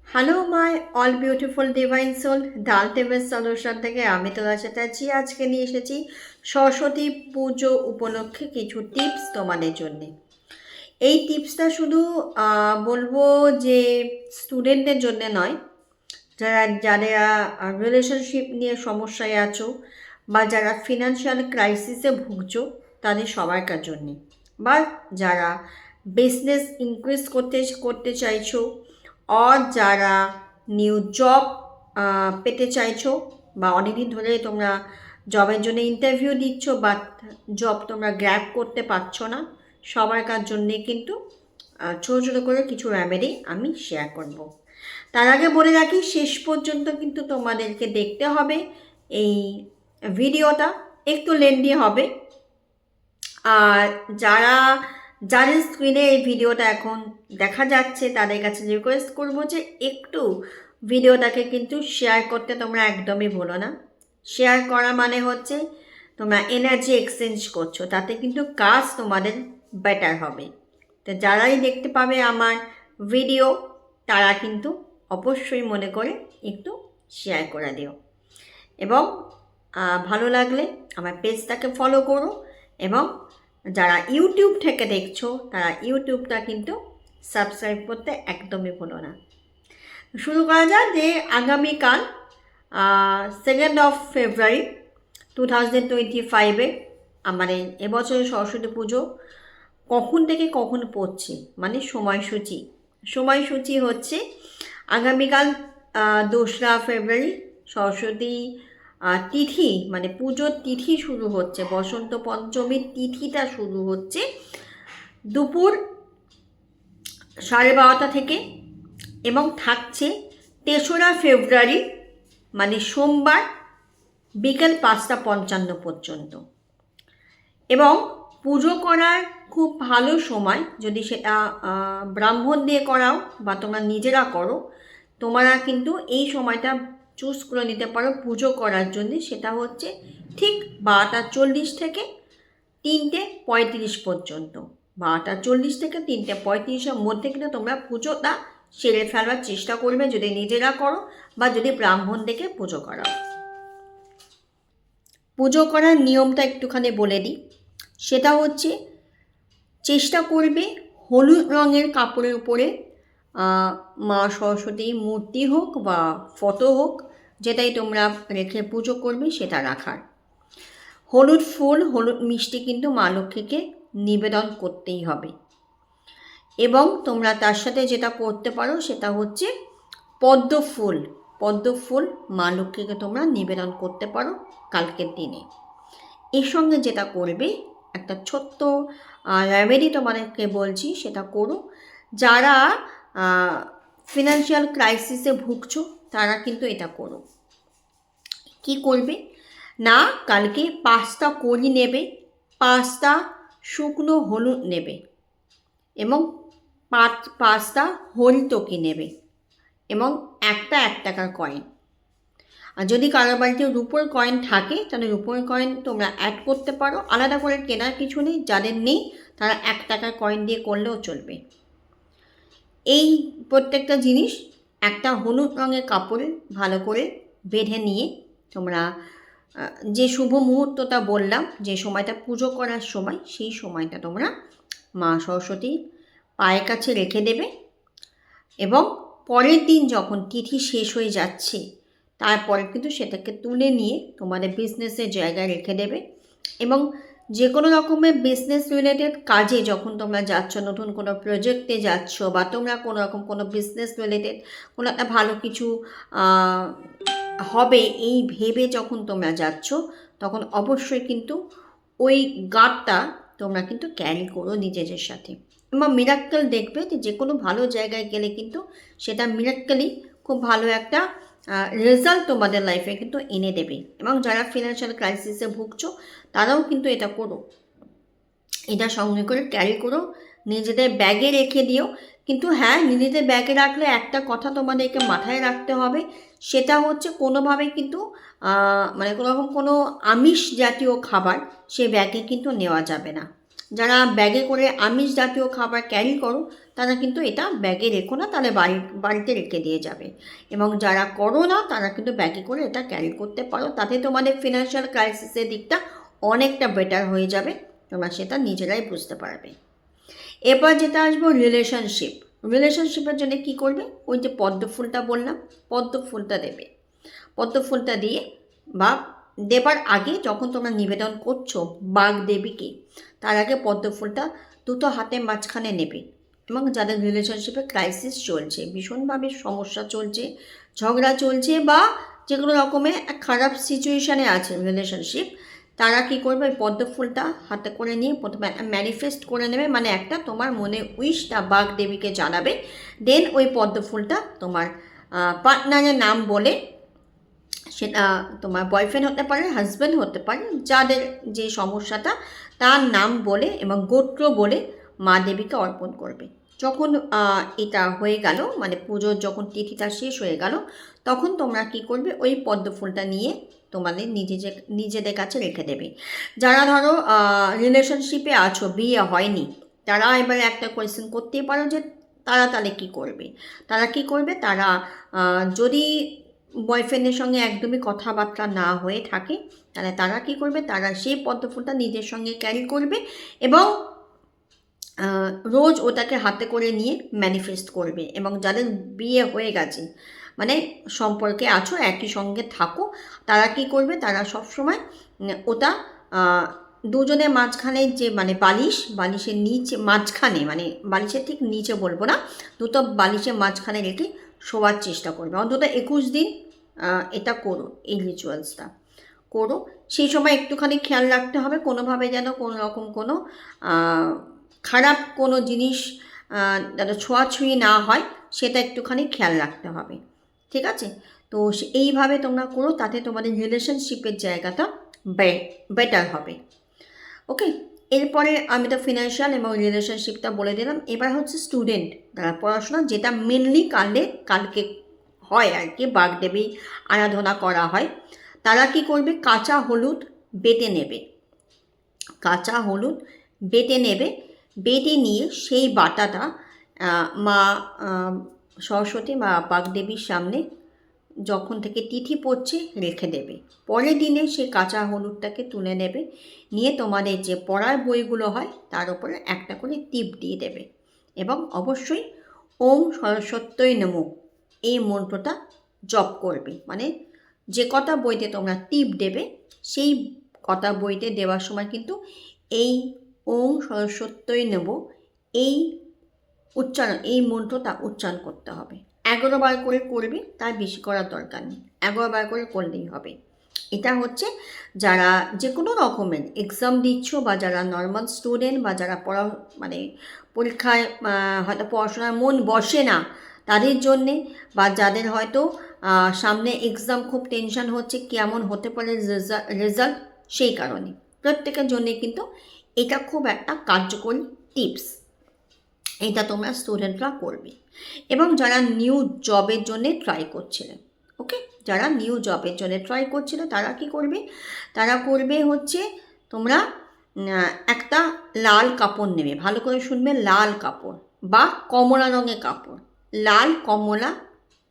Hello my all beautiful divine soul doll table solution থেকে আমি তোলা চ্যাটার্জি আজকে নিয়ে এসেছি সরস্বতী পুজো উপলক্ষে কিছু টিপস তোমাদের জন্য। এই টিপসটা শুধু বলবো যে স্টুডেন্টদের জন্য নয়, যারা রিলেশনশিপ নিয়ে সমস্যায় আছো বা যারা ফিনান্সিয়াল ক্রাইসিসে ভুগছো তাদের সবাইকার জন্যে, বা যারা বিজনেস ইনক্রিজ করতে করতে চাইছো, আর যারা নিউ জব পেতে চাইছো বা অনেকদিন ধরে তোমরা জবের জন্য ইন্টারভিউ দিচ্ছ বাট জব তোমরা গ্র্যাব করতে পারছো না, সবাইকার জন্যে কিন্তু ছোটো ছোটো করে কিছু রেমেডি আমি শেয়ার করব। তার আগে বলে রাখি, শেষ পর্যন্ত কিন্তু তোমাদেরকে দেখতে হবে। এই ভিডিওটা একটু লেন্দি হবে, আর যাদের স্ক্রিনে এই ভিডিওটা এখন দেখা যাচ্ছে তাদের কাছে রিকোয়েস্ট করবো যে একটু ভিডিওটাকে কিন্তু শেয়ার করতে তোমরা একদমই ভুলো না। শেয়ার করা মানে হচ্ছে তোমরা এনার্জি এক্সচেঞ্জ করছো, তাতে কিন্তু কাজ তোমাদের বেটার হবে। তো যারাই দেখতে পাবে আমার ভিডিও তারা কিন্তু অবশ্যই মনে করে একটু শেয়ার করে দিও, এবং ভালো লাগলে আমার পেজটাকে ফলো করো, এবং যারা ইউটিউব থেকে দেখছো তারা ইউটিউবটা কিন্তু সাবস্ক্রাইব করতে একদমই ভুলো না। শুরু করা যাক যে আগামীকাল 2nd অফ ফেব্রুয়ারি 2025-এ আমাদের এবছরের সরস্বতী পুজো কখন থেকে কখন পড়ছে, মানে সময়সূচি হচ্ছে আগামীকাল 2রা ফেব্রুয়ারি সরস্বতী তিথি, মানে পুজোর তিথি শুরু হচ্ছে, বসন্ত পঞ্চমীর তিথিটা শুরু হচ্ছে দুপুর 12:30 থেকে, এবং থাকছে 3রা ফেব্রুয়ারি মানে সোমবার বিকেল 5:55 পর্যন্ত। এবং পুজো করার খুব ভালো সময়, যদি সেটা ব্রাহ্মণ দিয়ে করাও বা তোমরা নিজেরা করো, তোমরা কিন্তু এই সময়টা চুজ করে নিতে পারো পুজো করার জন্য। সেটা হচ্ছে ঠিক 12:40 থেকে 3:35 পর্যন্ত। 12:40 থেকে 3:35-এর মধ্যে কিন্তু তোমরা পুজোটা সেরে ফেলবার চেষ্টা করবে, যদি নিজেরা করো বা যদি ব্রাহ্মণ থেকে পুজো করাও। পুজো করার নিয়মটা একটুখানি বলে দিই। সেটা হচ্ছে চেষ্টা করবে হলুদ রঙের কাপড়ের উপরে মা সরস্বতীর মূর্তি হোক বা ফটো হোক, যেটাই তোমরা রেখে পুজো করবে সেটা রাখার। হলুদ ফুল হলুদ মিষ্টি কিন্তু মা লক্ষ্মীকে নিবেদন করতেই হবে। এবং তোমরা তার সাথে যেটা করতে পারো সেটা হচ্ছে পদ্ম ফুল মা লক্ষ্মীকে তোমরা নিবেদন করতে পারো কালকের দিনে। এর সঙ্গে যেটা করবে, একটা ছোট্ট রেমেডি তোমাদেরকে বলছি, সেটা করো। যারা ফিনান্সিয়াল ক্রাইসিসে ভুগছো তারা কিন্তু এটা করো। কি করবে না, কালকে 5টা কড়ি নেবে, 5টা শুকনো হলুদ নেবে, এবং 5টা হরিতকি নেবে, এবং একটা 1 টাকার কয়েন। আর যদি কারোর বাড়িতে রুপোর কয়েন থাকে তাহলে রুপোর কয়েন তোমরা অ্যাড করতে পারো, আলাদা করে কেনার কিছু নেই। যাদের নেই তারা 1 টাকার কয়েন দিয়ে করলেও চলবে। এই প্রত্যেকটা জিনিস একটা হলুদ রঙের কাপড়ে ভালো করে বেঁধে নিয়ে তোমরা যে শুভ মুহূর্তটা বললাম, যে সময়টা পুজো করার সময়, সেই সময়টা তোমরা মা সরস্বতী পায়ের কাছে রেখে দেবে। এবং পরের দিন যখন তিথি শেষ হয়ে যাচ্ছে তারপরে কিন্তু সেটাকে তুলে নিয়ে তোমাদের বিজনেসের জায়গায় রেখে দেবে। এবং যে কোনো রকমের বিজনেস রিলেটেড কাজে যখন তোমরা যাচ্ছ, নতুন কোনো প্রজেক্টে যাচ্ছ, বা তোমরা কোনো রকম কোনো বিজনেস রিলেটেড কোনো একটা ভালো কিছু হবে এই ভেবে যখন তোমরা যাচ্ছ, তখন অবশ্যই কিন্তু ওই গার্ডটা তোমরা কিন্তু ক্যারি করো নিজেদের সাথে। এবং মিরাক্কেল দেখবে যে কোনো ভালো জায়গায় গেলে কিন্তু সেটা মিরাক্কেলই খুব ভালো একটা রেজাল্ট তোমাদের লাইফে কিন্তু এনে দেবে। এবং যারা ফিনান্সিয়াল ক্রাইসিসে ভুগছো তারাও কিন্তু এটা করো, এটা সঙ্গে করে ক্যারি করো, নিজেদের ব্যাগে রেখে দিও। কিন্তু হ্যাঁ, নিজেদের ব্যাগে রাখলে একটা কথা তোমাদেরকে মাথায় রাখতে হবে, সেটা হচ্ছে কোনোভাবে কিন্তু মানে কোনো রকম কোনো আমিষ জাতীয় খাবার সে ব্যাগে কিন্তু নেওয়া যাবে না। যারা ব্যাগে করে আমিষ জাতীয় খাবার ক্যারি করো তারা কিন্তু এটা ব্যাগে রেখো না, তাহলে বাড়িতে রেখে দিয়ে যাবে। এবং যারা করো না তারা কিন্তু ব্যাগে করে এটা ক্যারি করতে পারো, তাতে তোমাদের ফিনান্সিয়াল ক্রাইসিসের দিকটা অনেকটা বেটার হয়ে যাবে, তোমরা সেটা নিজেরাই বুঝতে পারবে। এবার যেটা আসবো রিলেশনশিপের জন্য কি করবে, ওই যে পদ্ম ফুলটা বললাম, পদ্ম ফুলটা দেবে। পদ্ম ফুলটা দিয়ে বা দেবার আগে যখন তোমরা নিবেদন করছো বাঘ দেবীকে, তার আগে পদ্ম ফুলটা দুটো হাতের মাঝখানে নেবে। এবং যাদের রিলেশনশিপে ক্রাইসিস চলছে, ভীষণভাবে সমস্যা চলছে, ঝগড়া চলছে, বা যেগুলো রকমের এক খারাপ সিচুয়েশানে আছে রিলেশনশিপ, তারা কী করবে, ওই পদ্ম ফুলটা হাতে করে নিয়ে প্রথমে ম্যানিফেস্ট করে নেবে, মানে একটা তোমার মনে উইশটা বাঘ দেবীকে জানাবে। দেন ওই পদ্ম ফুলটা তোমার পার্টনারের নাম বলে, সেটা তোমার বয়ফ্রেন্ড হতে পারে, হাজব্যান্ড হতে পারে, যাদের যে সমস্যাটা তার নাম বলে এবং গোত্র বলে মা দেবীকে অর্পণ করবে। যখন এটা হয়ে গেল, মানে পুজোর যখন তিথিটা শেষ হয়ে গেল, তখন তোমরা কি করবে, ওই পদ্ম ফুলটা নিয়ে তোমাদের নিজেদের কাছে রেখে দেবে। যারা ধরো রিলেশনশিপে আছো, বিয়ে হয়নি, তারা এবারে একটা কোয়েশ্চেন করতেই পারো যে তারা তাহলে কী করবে। তারা যদি বয়ফ্রেন্ডের সঙ্গে একদমই কথাবার্তা না হয়ে থাকে, তাহলে তারা কী করবে, তারা সেই পদ্ম ফুলটা নিজের সঙ্গে ক্যারি করবে এবং রোজ ওটাকে হাতে করে নিয়ে ম্যানিফেস্ট করবে। এবং যাদের বিয়ে হয়ে গেছে, মানে সম্পর্কে আছো, একই সঙ্গে থাকো, তারা কি করবে, তারা সবসময় ওটা দুজনের মাঝখানে যে মানে বালিশের নিচে মাঝখানে, মানে বালিশের ঠিক নিচে বলবো না, দুটো বালিশের মাঝখানে রেখে শোয়ার চেষ্টা করবে। অন্তত 21 দিন এটা করো, এই রিচুয়ালসটা করো। সেই সময় একটুখানি খেয়াল রাখতে হবে কোনোভাবে যেন কোনো রকম কোনো খারাপ কোনো জিনিস যাতে ছোঁয়াছুঁয়ি না হয়, সেটা একটুখানি খেয়াল রাখতে হবে, ঠিক আছে? তো এইভাবে তোমরা করো, তাতে তোমাদের রিলেশনশিপের জায়গাটা বেটার হবে। ওকে, এরপরে আমি তো ফিনান্সিয়াল এবং রিলেশনশিপটা বলে দিলাম। এবার হচ্ছে স্টুডেন্ট যারা পড়াশোনা, যেটা মেনলি কালকে হয় আর কি, বাগদেবী আরাধনা করা হয়, তারা কি করবে, কাঁচা হলুদ বেটে নেবে। বেটে নিয়ে সেই বাটাটা মা সরস্বতী বা বাগদেবীর সামনে যখন থেকে তিথি পড়ছে রেখে দেবে। পরের দিনে সেই কাঁচা হলুদটাকে তুলে নেবে, নিয়ে তোমাদের যে পড়ার বইগুলো হয় তার উপরে একটা করে টিপ দিয়ে দেবে। এবং অবশ্যই ওম সরস্বত্যই নমঃ এই মন্ত্রটা জপ করবে। মানে যে কটা বইতে তোমরা টিপ দেবে, সেই কটা বইতে দেওয়ার সময় কিন্তু এই ওম সরস্বত্যই নমঃ এই মন্ত্রটা উচ্চারণ করতে হবে। 11 বার করে করবে, তার বেশি করার দরকার নেই, 11 বার করে করলেই হবে। এটা হচ্ছে যারা যে কোনো রকমের এক্সাম দিচ্ছ, বা যারা নর্মাল স্টুডেন্ট, বা যারা পরীক্ষায় হয়তো পড়াশোনার মন বসে না তাদের জন্যে, বা যাদের হয়তো সামনে এক্সাম খুব টেনশন হচ্ছে কেমন হতে পারে রেজাল্ট, সেই কারণে প্রত্যেকের জন্যে কিন্তু এটা খুব একটা কার্যকরী টিপস। এটা তোমরা স্টুডেন্টরা করবে। এবং যারা নিউ জবের জন্যে ট্রাই করছিলে, ওকে, যারা নিউ জবের জন্য ট্রাই করছিল, তারা কি করবে, তারা করবে হচ্ছে তোমরা একটা লাল কাপড় নেবে, ভালো করে শুনবে, লাল কাপড় বা কমলা রঙের কাপড়, লাল কমলা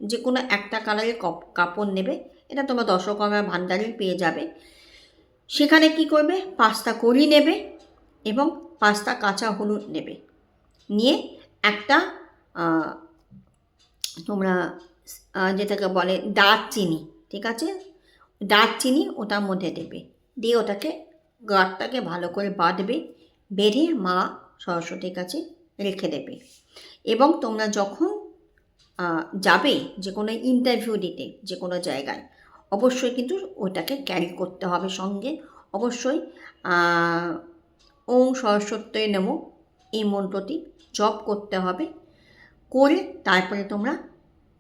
যে কোনো একটা কালারের কাপড় নেবে। এটা তোমরা দশকর্মা ভাণ্ডারে পেয়ে যাবে। সেখানে কি করবে, 5টা কড়ি নেবে এবং 5টা কাঁচা হলুদ নেবে, নিয়ে একটা তোমরা যেটাকে বলে দারচিনি, ঠিক আছে, দারচিনি ওটার মধ্যে দেবে, দিয়ে ওটাকে গাঁটটাকে ভালো করে বাঁধবে, বেঁধে মা সরস্বতীর কাছে রেখে দেবে। এবং তোমরা যখন যাবে যে কোনো ইন্টারভিউ দিতে যে কোনো জায়গায়, অবশ্যই কিন্তু ওটাকে ক্যারি করতে হবে সঙ্গে। অবশ্যই ওম সরস্বত্যই নমঃ এই মন্ত্রটি জপ করতে হবে, করে তারপরে তোমরা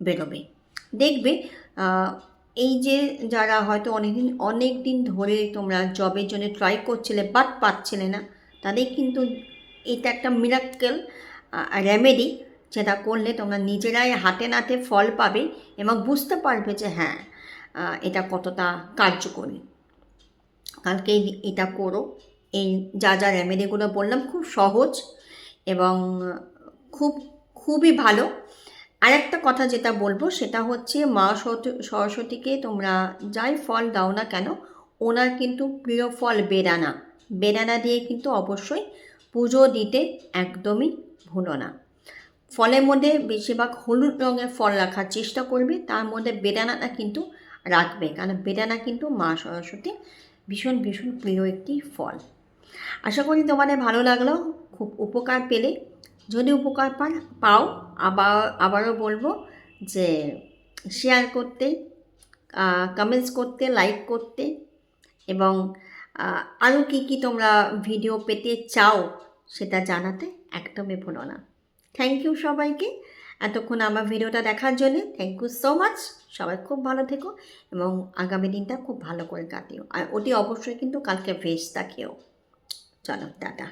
বেরোবে। দেখবে এই যে যারা হয়তো অনেক দিন ধরে তোমরা জবের জন্য ট্রাই করছিলে বাট পাচ্ছিলে না, তাদের কিন্তু এটা একটা মিরাক্কেল রেমেডি, যেটা করলে তোমরা নিজেরাই হাতে নাতে ফল পাবে এবং বুঝতে পারবে যে হ্যাঁ এটা কতটা কার্যকরী। কালকে এটা করো, এই যা যা রেমেডিগুলো বললাম খুব সহজ এবং খুবই ভালো। আরেকটা কথা যেটা বলবো সেটা হচ্ছে মা সরস্বতীকে তোমরা যাই ফল দাও না কেন, ওনার কিন্তু প্রিয় ফল বেদানা। বেদানা দিয়ে কিন্তু অবশ্যই পুজো দিতে একদমই ভুলো না। ফলের মধ্যে বেশিরভাগ হলুদ রঙের ফল রাখার চেষ্টা করবে, তার মধ্যে বেদানাটা কিন্তু রাখবে, কারণ বেদানা কিন্তু মা সরস্বতীর ভীষণ ভীষণ প্রিয় একটি ফল। আশা করি তোমাদের ভালো লাগলো, খুব উপকার পেলে। যদি উপকার পাও আবারও বলবো যে শেয়ার করতে, কমেন্টস করতে, লাইক করতে, এবং আরও কী তোমরা ভিডিও পেতে চাও সেটা জানাতে একদমই ভুলো না। থ্যাংক ইউ সবাইকে এতক্ষণ আমার ভিডিওটা দেখার জন্য। Thank you so much. সবাই খুব ভালো থেকো এবং আগামী দিনটা খুব ভালো করে কাটিও। আর অতি অবশ্যই কিন্তু কালকে ভেজটা খেও। চলো, টাটা।